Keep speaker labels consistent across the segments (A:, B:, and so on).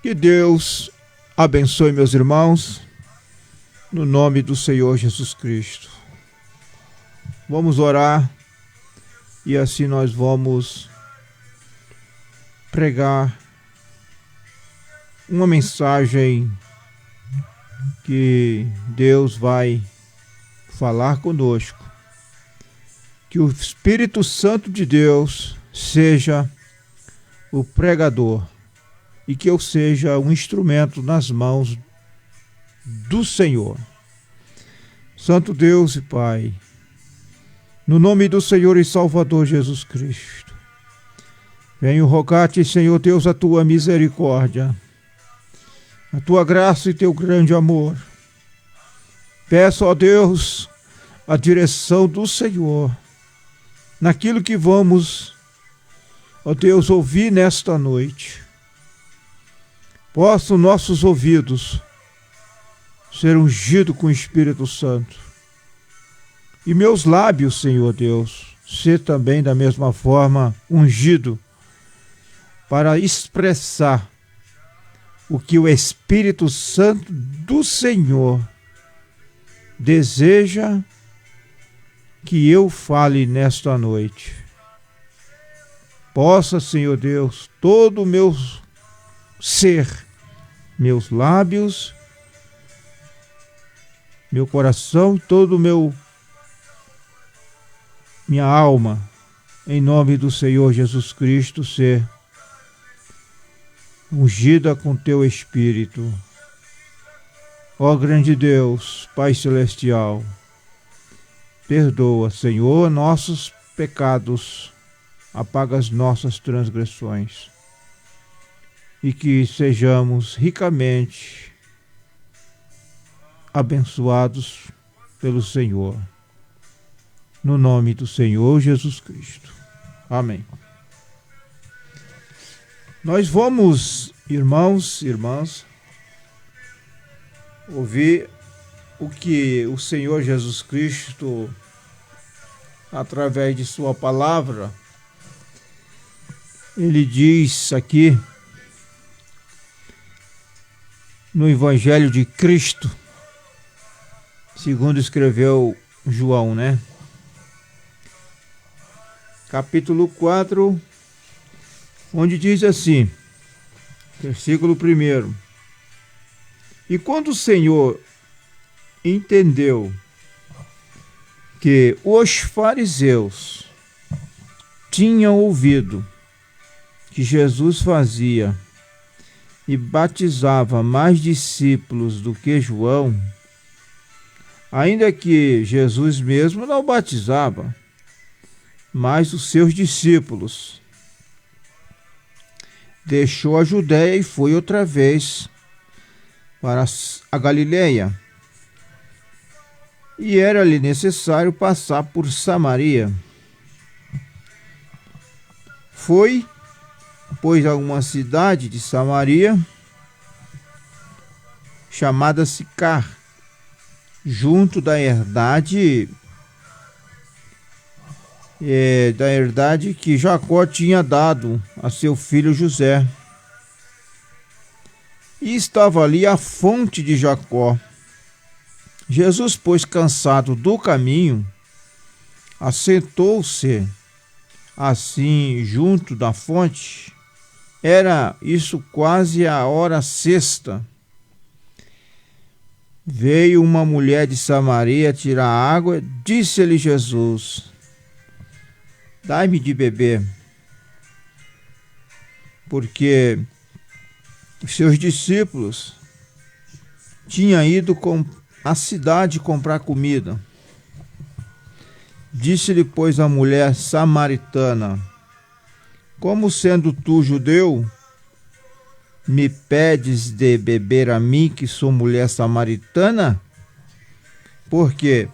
A: Que Deus abençoe meus irmãos, no nome do Senhor Jesus Cristo. Vamos orar e assim nós vamos pregar uma mensagem que Deus vai falar conosco. Que o Espírito Santo de Deus seja o pregador e que eu seja um instrumento nas mãos do Senhor. Santo Deus e Pai, no nome do Senhor e Salvador Jesus Cristo, venho rogar-te, Senhor Deus, a tua misericórdia, a tua graça e teu grande amor. Peço, ó Deus, a direção do Senhor naquilo que vamos, ó Deus, ouvir nesta noite. Possam nossos ouvidos ser ungidos com o Espírito Santo. E meus lábios, Senhor Deus, ser também da mesma forma ungido para expressar o que o Espírito Santo do Senhor deseja que eu fale nesta noite. Possa, Senhor Deus, todo o meu ser, meus lábios, meu coração, todo o minha alma, em nome do Senhor Jesus Cristo, ser ungida com teu Espírito. Ó grande Deus, Pai Celestial, perdoa, Senhor, nossos pecados, apaga as nossas transgressões e que sejamos ricamente abençoados pelo Senhor. No nome do Senhor Jesus Cristo. Amém. Nós vamos, irmãos e irmãs, ouvir o que o Senhor Jesus Cristo, através de sua palavra, ele diz aqui no Evangelho de Cristo, segundo escreveu João, né? Capítulo 4, onde diz assim, versículo 1: E quando o Senhor entendeu que os fariseus tinham ouvido que Jesus fazia e batizava mais discípulos do que João, ainda que Jesus mesmo não batizava, mas os seus discípulos, deixou a Judéia e foi outra vez para a Galileia. E era-lhe necessário passar por Samaria. Foi, pois, a uma cidade de Samaria, chamada Sicar, junto da herdade que Jacó tinha dado a seu filho José. E estava ali a fonte de Jacó. Jesus, pois, cansado do caminho, assentou-se assim junto da fonte. Era isso quase a hora sexta. Veio uma mulher de Samaria tirar água. Disse-lhe Jesus: Dai-me de beber. Porque os seus discípulos tinham ido à cidade comprar comida. Disse-lhe, pois, a mulher samaritana: Como sendo tu judeu, me pedes de beber a mim, que sou mulher samaritana? Porque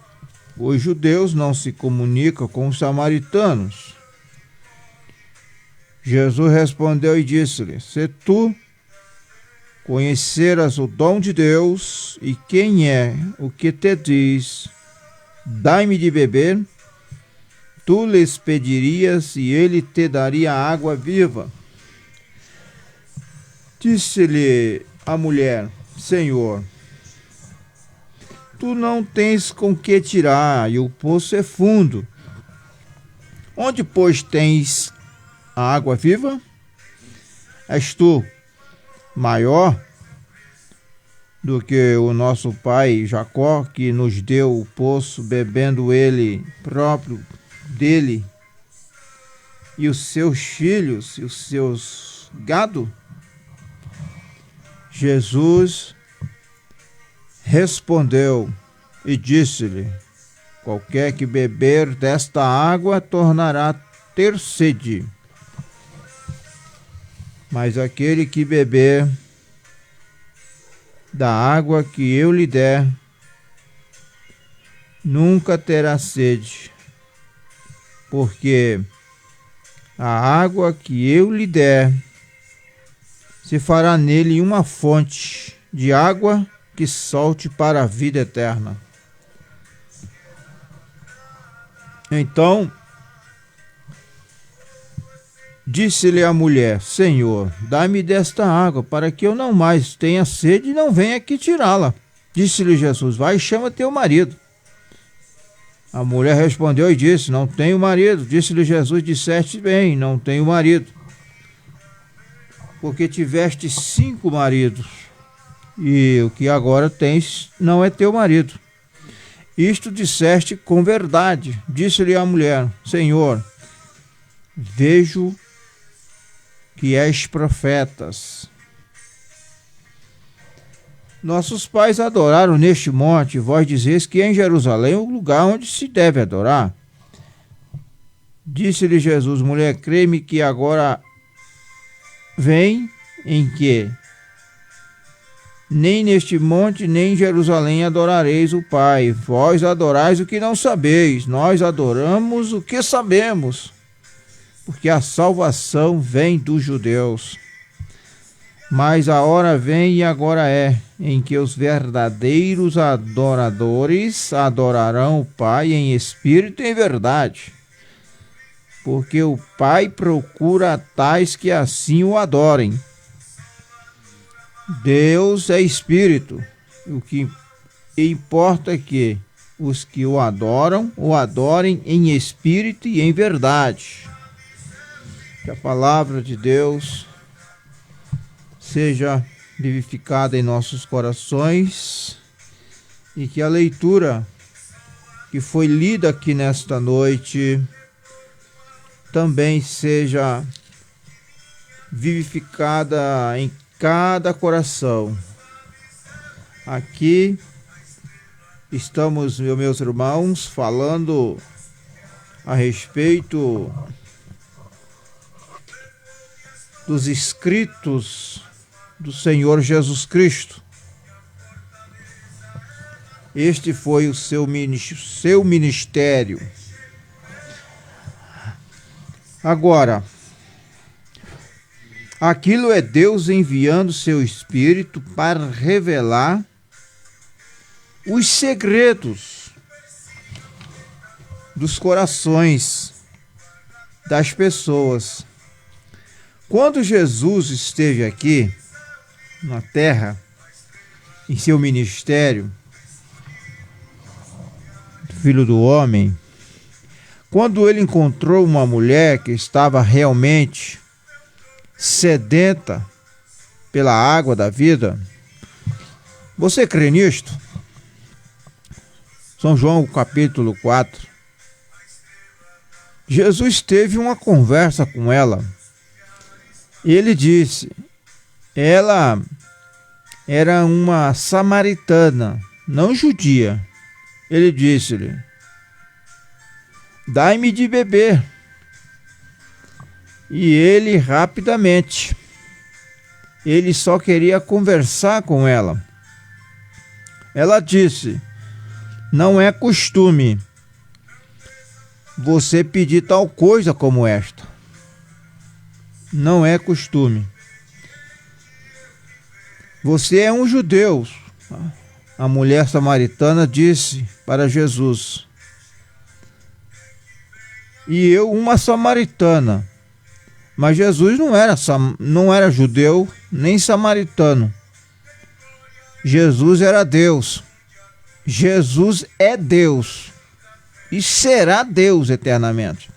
A: os judeus não se comunicam com os samaritanos. Jesus respondeu e disse-lhe: Se tu conheceras o dom de Deus e quem é o que te diz, dai-me de beber, tu lhes pedirias e ele te daria água viva. Disse-lhe a mulher: Senhor, tu não tens com que tirar, e o poço é fundo. Onde, pois, tens a água viva? És tu maior do que o nosso pai Jacó, que nos deu o poço, bebendo ele próprio dele, e os seus filhos e os seus gado? Jesus respondeu e disse-lhe: qualquer que beber desta água tornará a ter sede, mas aquele que beber da água que eu lhe der nunca terá sede, porque a água que eu lhe der se fará nele uma fonte de água que solte para a vida eterna. Então disse-lhe a mulher: Senhor, dá-me desta água, para que eu não mais tenha sede e não venha aqui tirá-la. Disse-lhe Jesus: vai e chama teu marido. A mulher respondeu e disse: não tenho marido. Disse-lhe Jesus: disseste bem, não tenho marido, porque tiveste 5 maridos, e o que agora tens não é teu marido. Isto disseste com verdade. Disse-lhe a mulher: Senhor, vejo que és profetas. Nossos pais adoraram neste monte, vós dizeis que em Jerusalém é o lugar onde se deve adorar. Disse-lhe Jesus: mulher, crê-me que agora vem em que nem neste monte, nem em Jerusalém adorareis o Pai. Vós adorais o que não sabeis, nós adoramos o que sabemos, porque a salvação vem dos judeus. Mas a hora vem e agora é, em que os verdadeiros adoradores adorarão o Pai em espírito e em verdade, porque o Pai procura tais que assim o adorem. Deus é espírito, o que importa é que os que o adorem em espírito e em verdade. Que a palavra de Deus seja vivificada em nossos corações e que a leitura que foi lida aqui nesta noite também seja vivificada em cada coração. Aqui estamos, meus irmãos, falando a respeito dos escritos do Senhor Jesus Cristo. Este foi o seu ministério. Agora, aquilo é Deus enviando seu Espírito para revelar os segredos dos corações das pessoas. Quando Jesus esteve aqui na terra, em seu ministério, Filho do Homem, quando ele encontrou uma mulher que estava realmente sedenta pela água da vida, você crê nisto? São João capítulo 4. Jesus teve uma conversa com ela. Ele disse, ela era uma samaritana, não judia. Ele disse-lhe, dai-me de beber. E ele rapidamente, ele só queria conversar com ela. Ela disse, não é costume você pedir tal coisa como esta. Não é costume. Você é um judeu. A mulher samaritana disse para Jesus, e eu uma samaritana. Mas Jesus não era judeu nem samaritano. Jesus era Deus. Jesus é Deus e será Deus eternamente.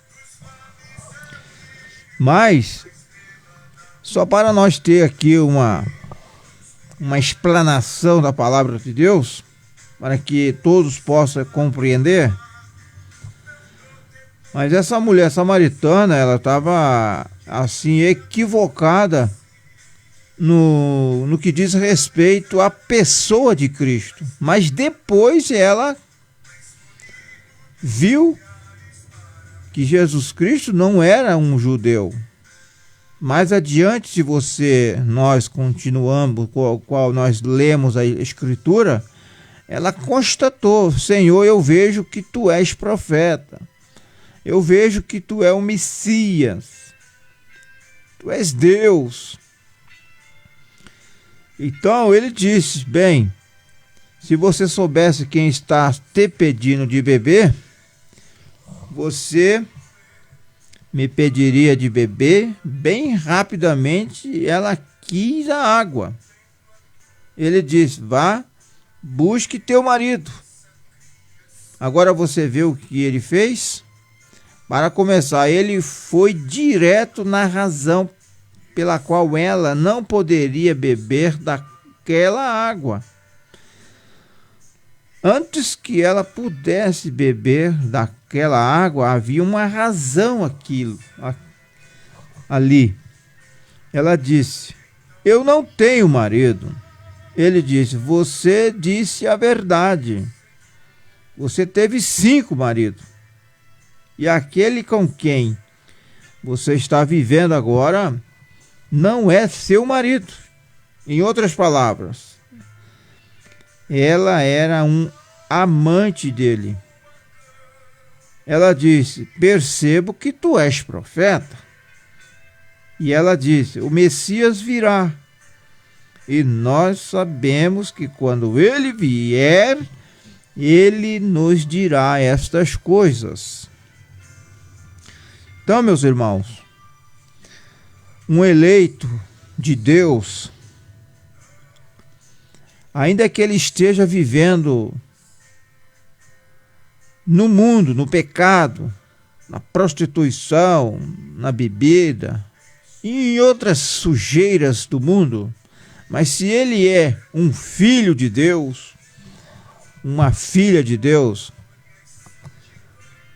A: Mas, só para nós ter aqui uma explanação da palavra de Deus, para que todos possam compreender, mas essa mulher samaritana, ela estava assim equivocada no que diz respeito à pessoa de Cristo. Mas depois ela viu que Jesus Cristo não era um judeu. Mais adiante, se nós continuamos, qual nós lemos a Escritura, ela constatou: Senhor, eu vejo que tu és profeta. Eu vejo que tu és o Messias. Tu és Deus. Então ele disse: bem, se você soubesse quem está te pedindo de beber, você me pediria de beber. Bem rapidamente ela quis a água. Ele disse: vá, busque teu marido. Agora você vê o que ele fez? Para começar, ele foi direto na razão pela qual ela não poderia beber daquela água. Antes que ela pudesse beber daquela água, havia uma razão ali. Ela disse: eu não tenho marido. Ele disse: você disse a verdade. Você teve 5 maridos. E aquele com quem você está vivendo agora não é seu marido. Em outras palavras, ela era um amante dele. Ela disse: percebo que tu és profeta. E ela disse: o Messias virá. E nós sabemos que quando ele vier, ele nos dirá estas coisas. Então, meus irmãos, um eleito de Deus, ainda que ele esteja vivendo no mundo, no pecado, na prostituição, na bebida e em outras sujeiras do mundo, mas se ele é um filho de Deus, uma filha de Deus,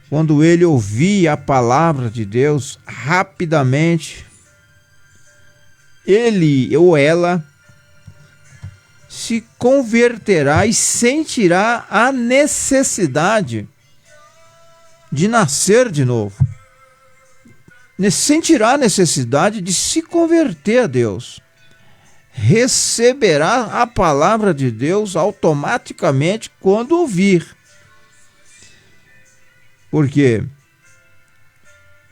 A: quando ele ouvir a palavra de Deus, rapidamente ele ou ela se converterá e sentirá a necessidade de nascer de novo. Sentirá a necessidade de se converter a Deus. Receberá a palavra de Deus automaticamente quando ouvir. Por quê?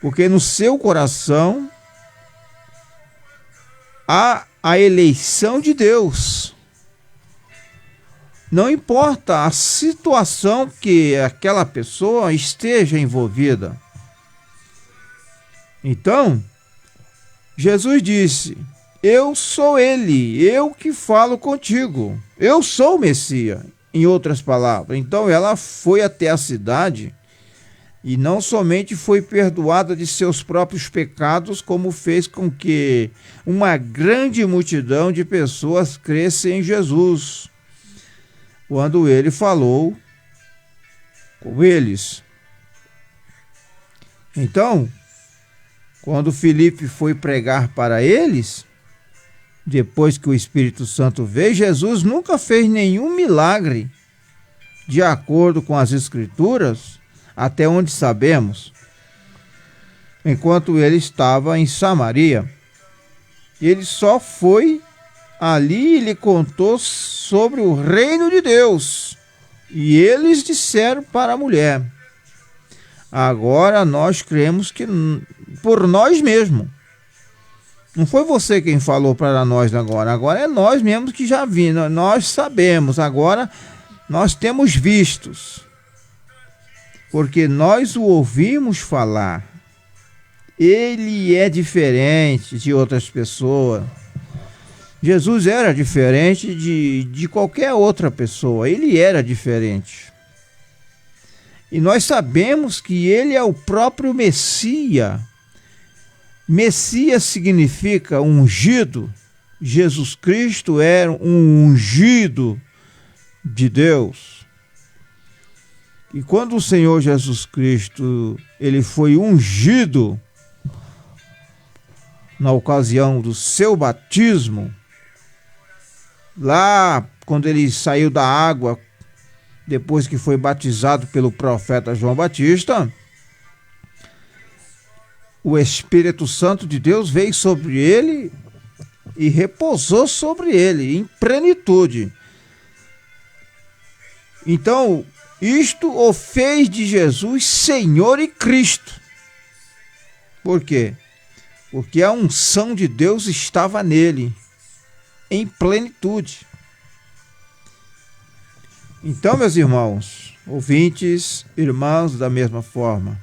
A: Porque no seu coração há a eleição de Deus. Não importa a situação que aquela pessoa esteja envolvida. Então, Jesus disse: eu sou ele, eu que falo contigo. Eu sou o Messias, em outras palavras. Então ela foi até a cidade e não somente foi perdoada de seus próprios pecados, como fez com que uma grande multidão de pessoas cresça em Jesus, quando ele falou com eles. Então, quando Filipe foi pregar para eles, depois que o Espírito Santo veio, Jesus nunca fez nenhum milagre, de acordo com as Escrituras, até onde sabemos, enquanto ele estava em Samaria. Ele só foi ali e lhe contou sobre o reino de Deus. E eles disseram para a mulher: agora nós cremos que por nós mesmos. Não foi você quem falou para nós agora é nós mesmos que já vimos, nós sabemos, agora nós temos vistos, porque nós o ouvimos falar Ele é diferente de outras pessoas. Jesus era diferente de qualquer outra pessoa. Ele era diferente. E nós sabemos que ele é o próprio Messias. Messias significa ungido. Jesus Cristo era um ungido de Deus. E quando o Senhor Jesus Cristo ele foi ungido na ocasião do seu batismo, lá quando ele saiu da água, depois que foi batizado pelo profeta João Batista, o Espírito Santo de Deus veio sobre ele e repousou sobre ele em plenitude. Então, isto o fez de Jesus Senhor e Cristo. Por quê? Porque a unção de Deus estava nele, em plenitude. Então, meus irmãos, ouvintes, irmãos, da mesma forma,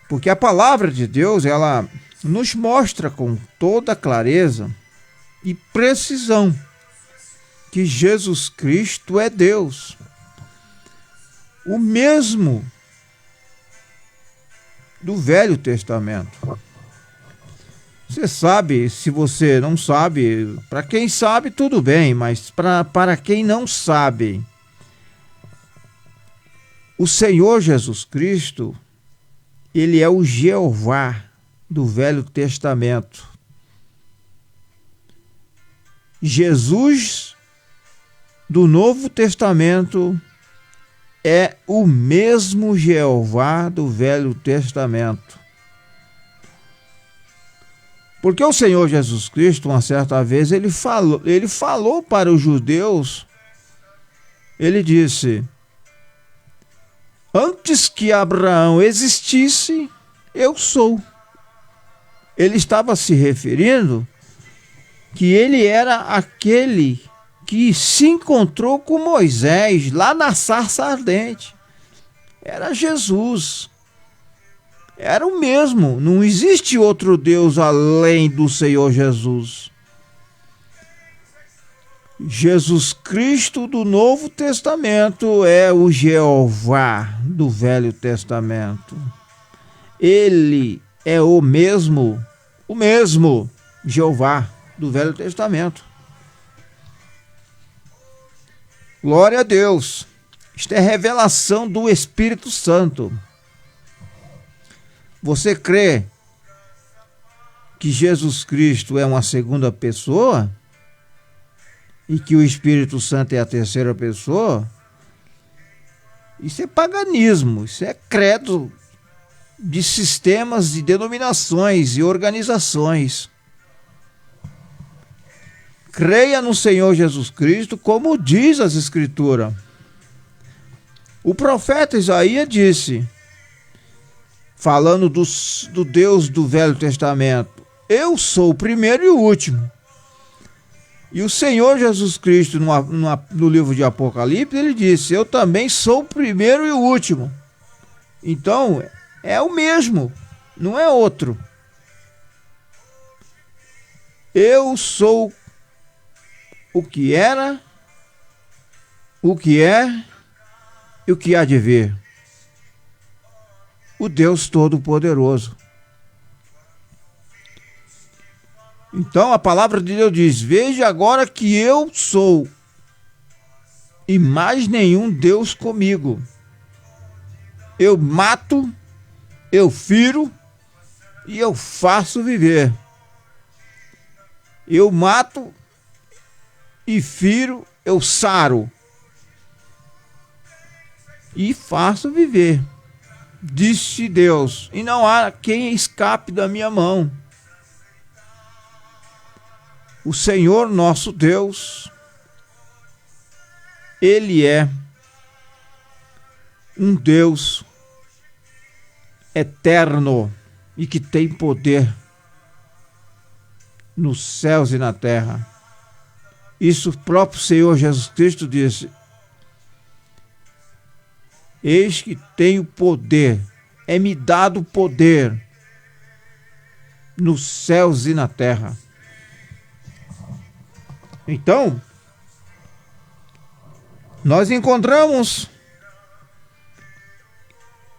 A: porque a palavra de Deus, ela nos mostra com toda clareza e precisão que Jesus Cristo é Deus, o mesmo do Velho Testamento. Você sabe, se você não sabe, para quem sabe tudo bem, mas para quem não sabe, o Senhor Jesus Cristo, ele é o Jeová do Velho Testamento. Jesus do Novo Testamento é o mesmo Jeová do Velho Testamento. Porque o Senhor Jesus Cristo, uma certa vez, ele falou para os judeus, ele disse: antes que Abraão existisse, eu sou. Ele estava se referindo que ele era aquele que se encontrou com Moisés lá na sarça ardente. Era Jesus. Era o mesmo. Não existe outro Deus além do Senhor Jesus. Jesus Cristo do Novo Testamento é o Jeová do Velho Testamento. Ele é o mesmo Jeová do Velho Testamento. Glória a Deus. Isto é revelação do Espírito Santo. Você crê que Jesus Cristo é uma segunda pessoa e que o Espírito Santo é a terceira pessoa? Isso é paganismo, isso é credo de sistemas, de denominações e organizações. Creia no Senhor Jesus Cristo, como diz as Escrituras. O profeta Isaías disse, falando do Deus do Velho Testamento: eu sou o primeiro e o último. E o Senhor Jesus Cristo, no livro de Apocalipse, ele disse: eu também sou o primeiro e o último. Então, é o mesmo, não é outro. Eu sou o que era, o que é e o que há de vir. O Deus Todo-Poderoso. Então a palavra de Deus diz: veja agora que eu sou, e mais nenhum Deus comigo. Eu mato, eu firo e eu faço viver. Eu mato e firo, eu saro e faço viver, disse Deus, e não há quem escape da minha mão. O Senhor nosso Deus, ele é um Deus eterno e que tem poder nos céus e na terra. Isso o próprio Senhor Jesus Cristo disse: eis que tenho poder é-me dado poder nos céus e na terra. Então, nós encontramos.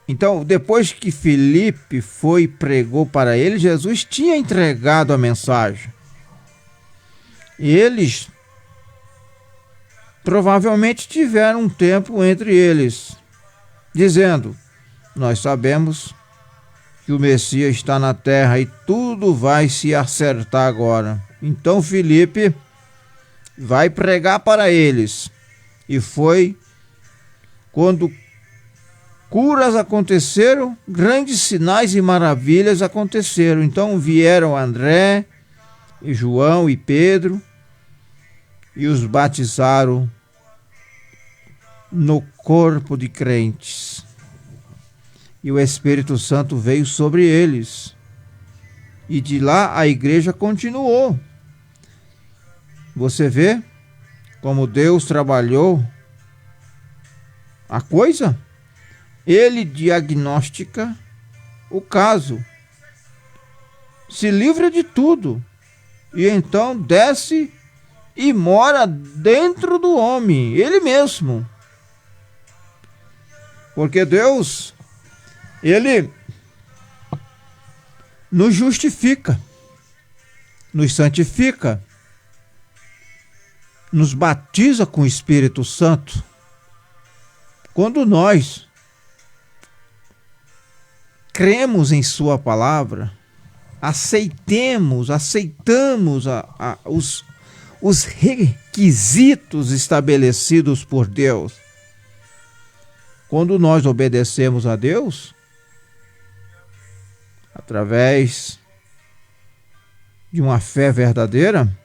A: Então, depois que Filipe foi e pregou para ele, Jesus tinha entregado a mensagem. E eles provavelmente tiveram um tempo entre eles, dizendo: nós sabemos que o Messias está na terra e tudo vai se acertar agora. Então Filipe vai pregar para eles. E foi quando curas aconteceram, grandes sinais e maravilhas aconteceram. Então vieram André, e João e Pedro e os batizaram no corpo de crentes. E o Espírito Santo veio sobre eles. E de lá a igreja continuou. Você vê como Deus trabalhou a coisa? Ele diagnostica o caso, se livra de tudo e então desce e mora dentro do homem, ele mesmo. Porque Deus, ele nos justifica, nos santifica, nos batiza com o Espírito Santo. Quando nós cremos em sua palavra, aceitamos os requisitos estabelecidos por Deus. Quando nós obedecemos a Deus, através de uma fé verdadeira,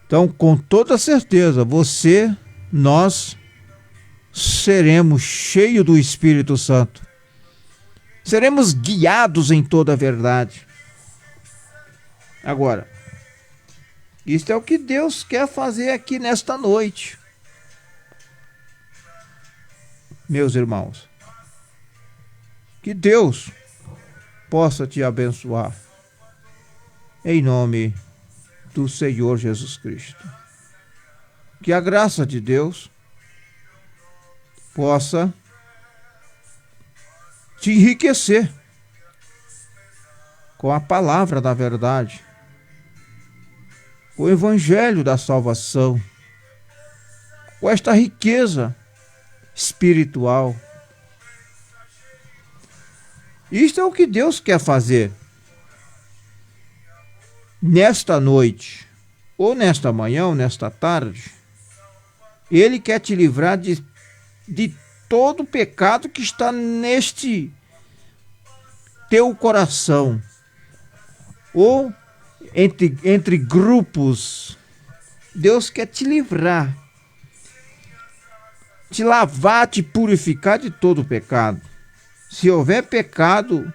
A: então, com toda certeza, nós seremos cheios do Espírito Santo. Seremos guiados em toda a verdade. Agora, isto é o que Deus quer fazer aqui nesta noite. Meus irmãos, que Deus possa te abençoar. Em nome do Senhor Jesus Cristo. Que a graça de Deus possa te enriquecer com a palavra da verdade, o evangelho da salvação, com esta riqueza espiritual. Isto é o que Deus quer fazer nesta noite, ou nesta manhã, ou nesta tarde. Ele quer te livrar de todo o pecado que está neste teu coração, ou entre grupos. Deus quer te livrar, te lavar, te purificar de todo o pecado. Se houver pecado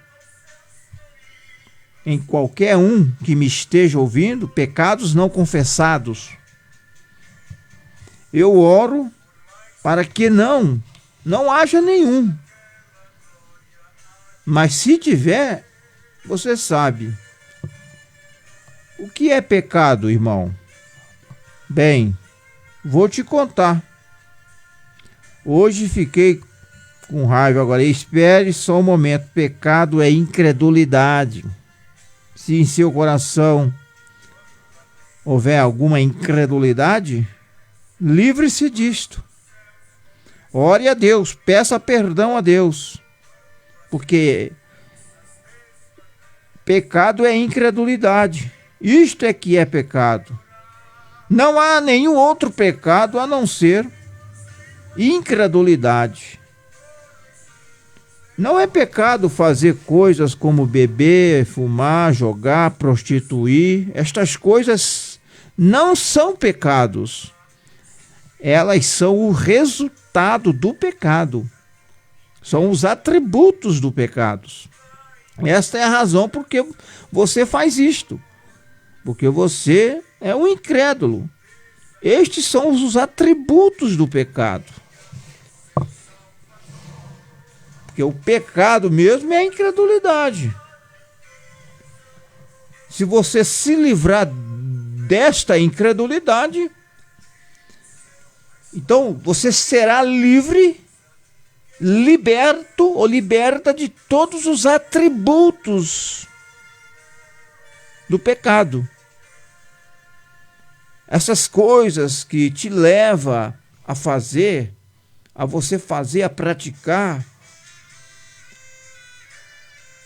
A: em qualquer um que me esteja ouvindo, pecados não confessados, eu oro para que não haja nenhum. Mas se tiver, você sabe. O que é pecado, irmão? Bem, vou te contar. Hoje fiquei com raiva agora. Espere só um momento. Pecado é incredulidade. Se em seu coração houver alguma incredulidade, livre-se disto. Ore a Deus, peça perdão a Deus, porque pecado é incredulidade. Isto é que é pecado. Não há nenhum outro pecado a não ser incredulidade. Não é pecado fazer coisas como beber, fumar, jogar, prostituir. Estas coisas não são pecados. Elas são o resultado do pecado. São os atributos do pecado. Esta é a razão por que você faz isto. Porque você é um incrédulo. Estes são os atributos do pecado. Porque o pecado mesmo é a incredulidade. Se você se livrar desta incredulidade, então você será livre, liberto ou liberta de todos os atributos do pecado. Essas coisas que te levam a fazer, a você fazer, a praticar,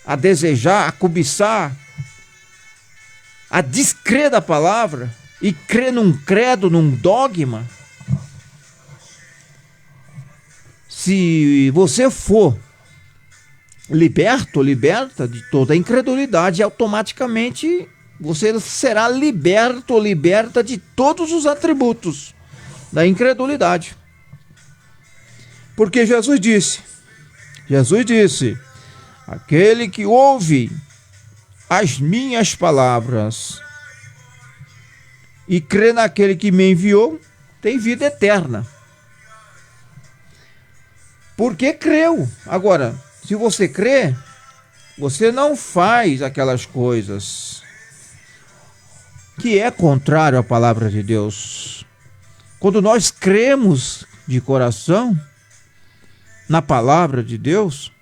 A: a desejar, a cobiçar, a descrer da palavra e crer num credo, num dogma. Se você for liberto, liberta de toda a incredulidade, automaticamente você será liberto ou liberta de todos os atributos da incredulidade. Porque Jesus disse, aquele que ouve as minhas palavras e crê naquele que me enviou, tem vida eterna. Porque creu. Agora, se você crê, você não faz aquelas coisas que é contrário à palavra de Deus. Quando nós cremos de coração na palavra de Deus,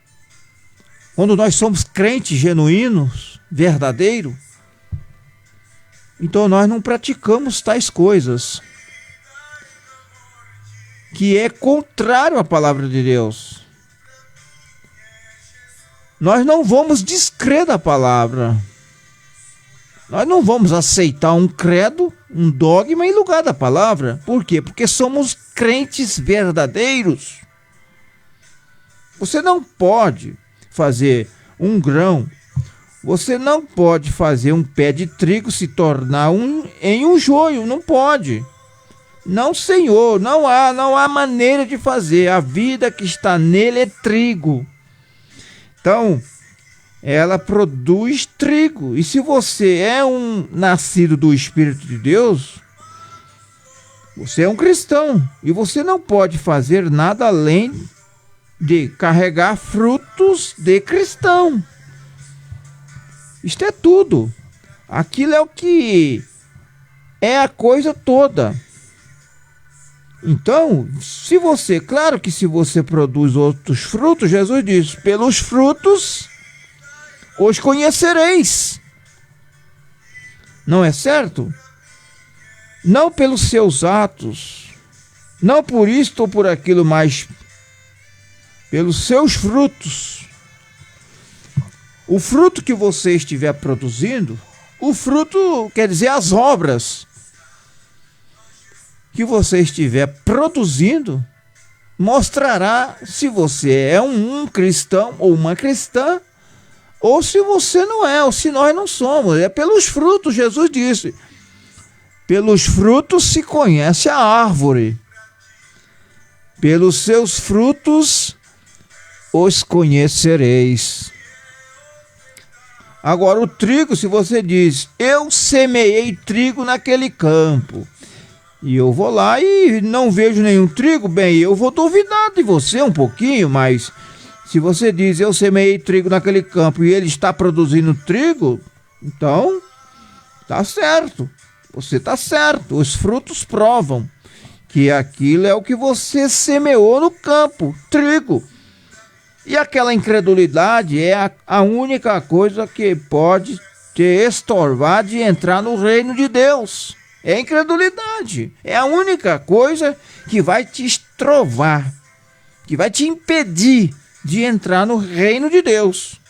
A: quando nós somos crentes genuínos, verdadeiros, então nós não praticamos tais coisas que é contrário à palavra de Deus. Nós não vamos descrer da palavra. Nós não vamos aceitar um credo, um dogma em lugar da palavra. Por quê? Porque somos crentes verdadeiros. Você não pode fazer um grão, você não pode fazer um pé de trigo se tornar em um joio, não pode. Não, Senhor, não há maneira de fazer. A vida que está nele é trigo. Então, ela produz trigo. E se você é um nascido do Espírito de Deus, você é um cristão. E você não pode fazer nada além de carregar frutos de cristão. Isto é tudo. Aquilo é o que é a coisa toda. Então, claro que se você produz outros frutos, Jesus diz, pelos frutos os conhecereis. Não é certo? Não pelos seus atos, não por isto ou por aquilo, mas pelos seus frutos. O fruto que você estiver produzindo, o fruto quer dizer as obras que você estiver produzindo, mostrará se você é um cristão ou uma cristã, ou se você não é, ou se nós não somos. É pelos frutos, Jesus disse. Pelos frutos se conhece a árvore. Pelos seus frutos os conhecereis. Agora o trigo, se você diz, eu semeei trigo naquele campo, e eu vou lá e não vejo nenhum trigo, bem, eu vou duvidar de você um pouquinho, mas se você diz, eu semeei trigo naquele campo e ele está produzindo trigo, então tá certo, você tá certo, os frutos provam que aquilo é o que você semeou no campo, trigo. E aquela incredulidade é a única coisa que pode te estorvar de entrar no reino de Deus. É a incredulidade. É a única coisa que vai te estrovar, que vai te impedir de entrar no reino de Deus.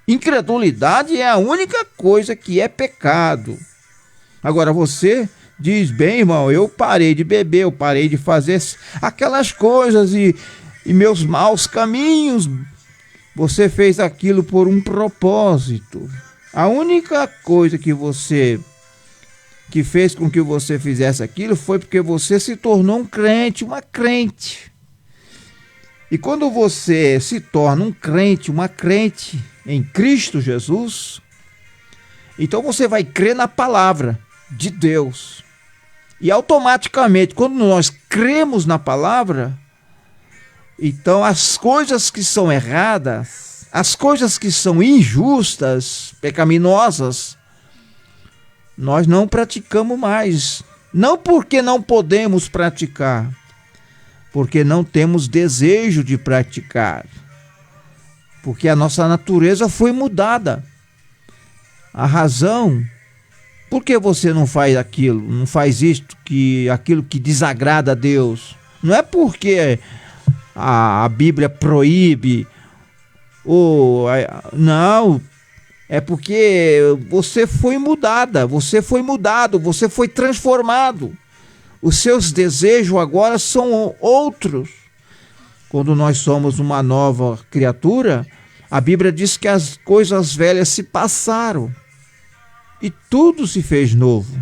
A: Incredulidade é a única coisa que é pecado. Agora você diz, bem, irmão, eu parei de beber, eu parei de fazer aquelas coisas e meus maus caminhos. Você fez aquilo por um propósito. A única coisa que fez com que você fizesse aquilo foi porque você se tornou um crente, uma crente. E quando você se torna um crente, uma crente em Cristo Jesus, então você vai crer na palavra de Deus. E automaticamente, quando nós cremos na palavra, Então, as coisas que são erradas, as coisas que são injustas, pecaminosas, nós não praticamos mais. Não porque não podemos praticar, porque não temos desejo de praticar. Porque a nossa natureza foi mudada. A razão, por que você não faz aquilo, não faz isto, aquilo que desagrada a Deus? Não é porque a Bíblia proíbe, não, é porque você foi mudada, você foi mudado, você foi transformado. Os seus desejos agora são outros. Quando nós somos uma nova criatura, a Bíblia diz que as coisas velhas se passaram e tudo se fez novo.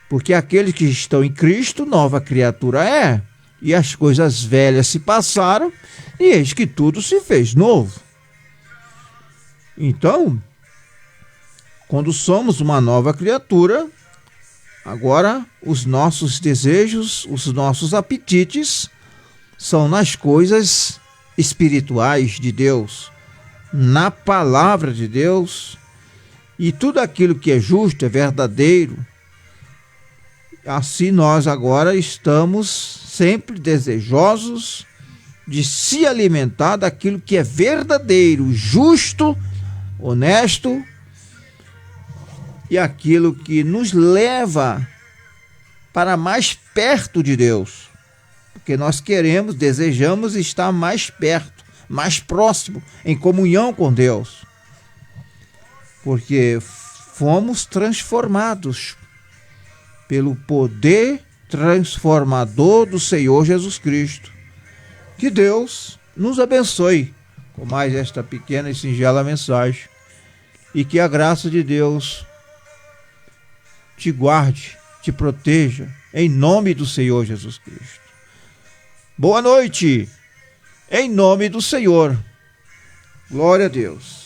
A: Porque aqueles que estão em Cristo, nova criatura é. E as coisas velhas se passaram e eis que tudo se fez novo. Então, quando somos uma nova criatura, agora os nossos desejos, os nossos apetites são nas coisas espirituais de Deus, na palavra de Deus, e tudo aquilo que é justo, é verdadeiro. Assim nós agora estamos sempre desejosos de se alimentar daquilo que é verdadeiro, justo, honesto e aquilo que nos leva para mais perto de Deus. Porque nós queremos, desejamos estar mais perto, mais próximo, em comunhão com Deus. Porque fomos transformados pelo poder transformador do Senhor Jesus Cristo. Que Deus nos abençoe com mais esta pequena e singela mensagem. E que a graça de Deus te guarde, te proteja, em nome do Senhor Jesus Cristo. Boa noite, em nome do Senhor. Glória a Deus.